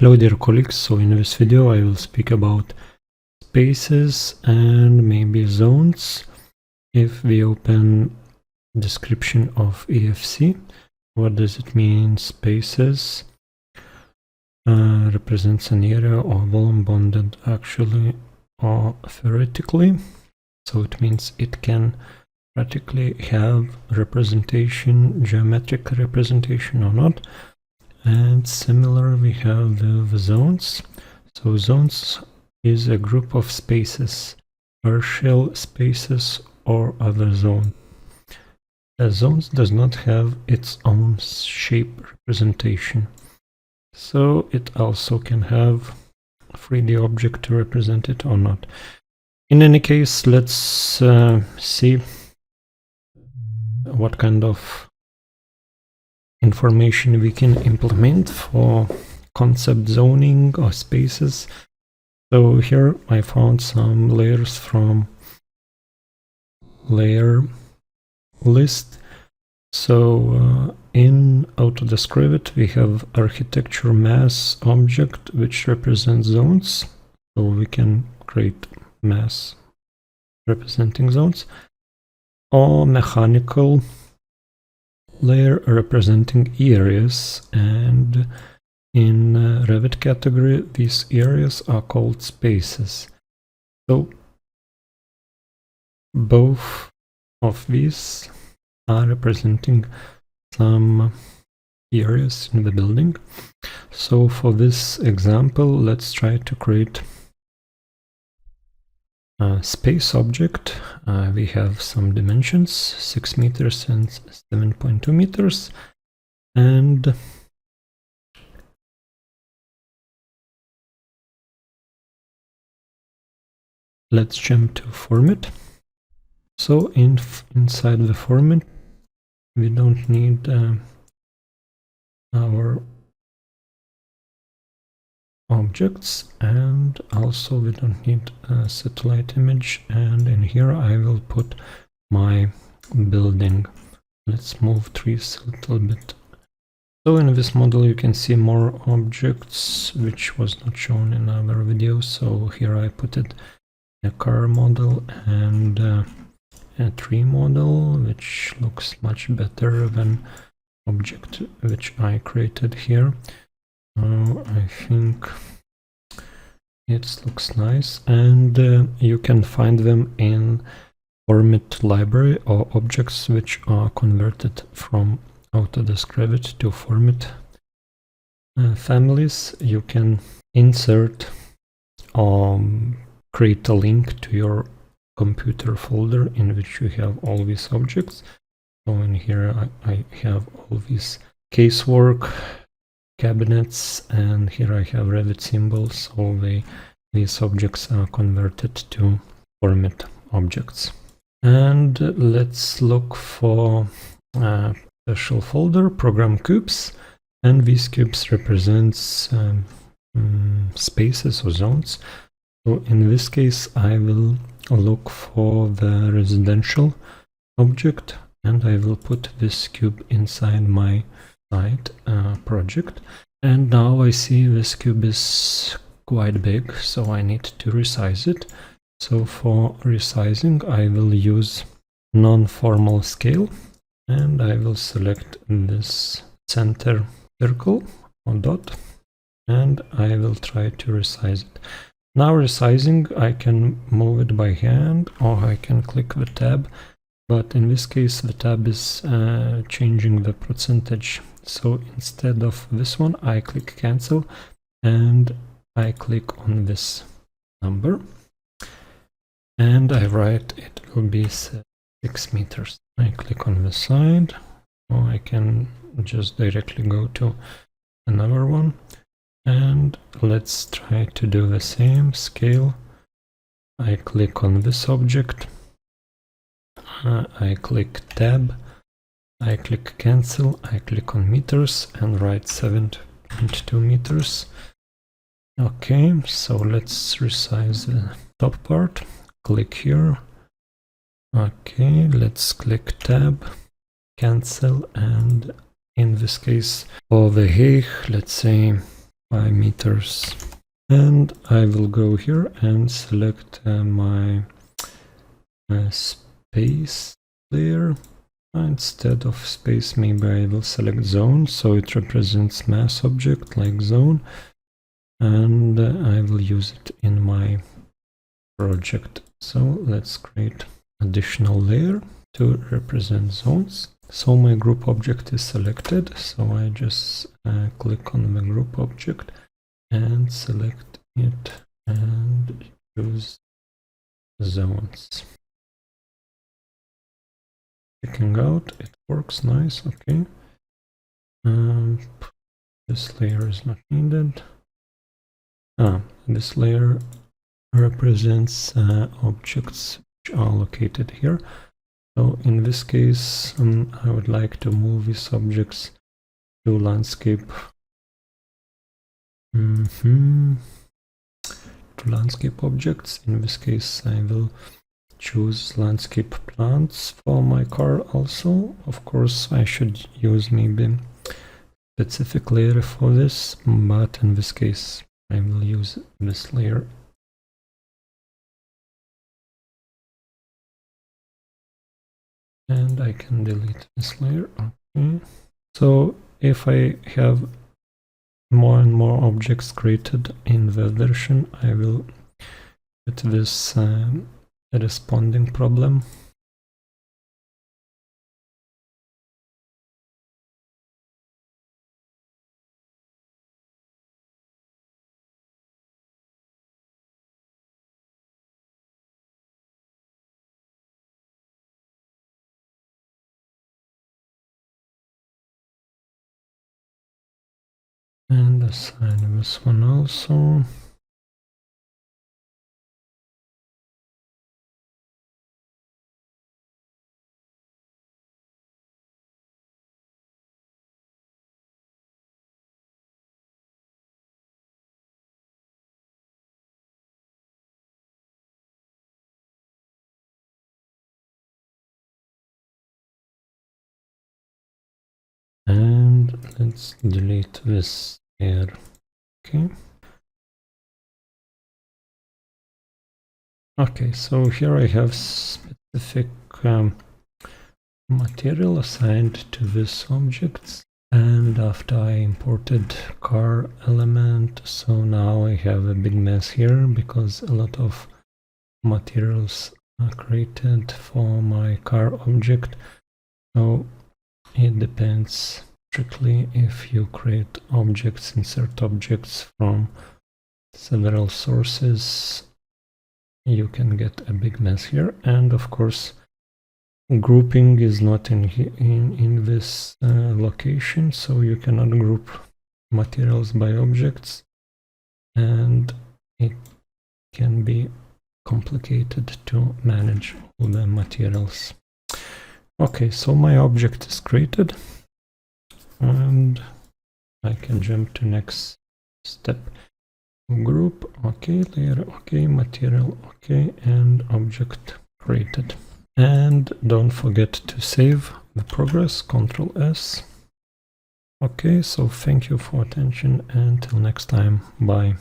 Hello dear colleagues, so in this video I will speak about spaces and maybe zones. If we open description of EFC, what does it mean? Spaces represents an area or volume bounded actually or theoretically, so it means it can practically have representation, geometric representation or not. And similar we have the zones. So zones is a group of spaces, partial spaces or other zone. A zones does not have its own shape representation, so it also can have 3D object to represent it or not. In any case, let's see what kind of information we can implement for concept zoning or spaces. So here I found some layers from layer list. So in Autodesk FormIt we have architecture mass object which represents zones, so we can create mass representing zones, or mechanical layer representing areas, and in Revit category these areas are called spaces. So both of these are representing some areas in the building. So for this example, let's try to create a space object. We have some dimensions, 6 meters and 7.2 meters, and let's jump to FormIt. So inside the FormIt we don't need our objects, and also we don't need a satellite image, and in here I will put my building. Let's move trees a little bit. So in this model you can see more objects which was not shown in other videos. So here I put it a car model and a tree model, which looks much better than object which I created here. I think it looks nice, and you can find them in FormIt library or objects which are converted from Autodesk Revit to FormIt families. You can insert or create a link to your computer folder in which you have all these objects. So in here I have all these casework, cabinets, and here I have Revit symbols. So these objects are converted to FormIt objects. And let's look for a special folder, program cubes, and these cubes represents spaces or zones. So in this case I will look for the residential object, and I will put this cube inside my site project. And now I see this cube is quite big, so I need to resize it. So for resizing I will use non-formal scale, and I will select this center circle or dot, and I will try to resize it. Now resizing, I can move it by hand or I can click the tab, but in this case the tab is changing the percentage. So instead of this one I click cancel and I click on this number and I write it will be 6 meters. I click on the side, or I can just directly go to another one. And let's try to do the same scale. I click on this object, I click tab, I click cancel, I click on meters and write 7.2 meters. Okay, so let's resize the top part. Click here. Okay, let's click tab, cancel, and in this case for the height, let's say 5 meters. And I will go here and select my space layer. Instead of space, maybe I will select zone, so it represents mass object like zone, and I will use it in my project. So let's create additional layer to represent zones. So my group object is selected, so I just click on the group object and select it and choose zones. Checking out, it works nice. Okay. This layer is not needed. This layer represents objects which are located here. So in this case, I would like to move these objects to landscape. To landscape objects. In this case, I will choose landscape plants for my car also. Of course, I should use maybe specific layer for this, but in this case, I will use this layer. And I can delete this layer. Okay. So if I have more and more objects created in the version, I will put this responding problem. And assign this one also. And let's delete this here. Okay. Okay, so here I have specific material assigned to this object. And after I imported car element, so now I have a big mess here because a lot of materials are created for my car object. So it depends strictly if you create objects, insert objects from several sources, you can get a big mess here. And of course, grouping is not in this location, so you cannot group materials by objects, and it can be complicated to manage all the materials. Okay, so my object is created, and I can jump to next step. Group, okay, layer, okay, material, okay, and object created. And don't forget to save the progress, Ctrl S. Okay, so thank you for attention, and till next time, bye.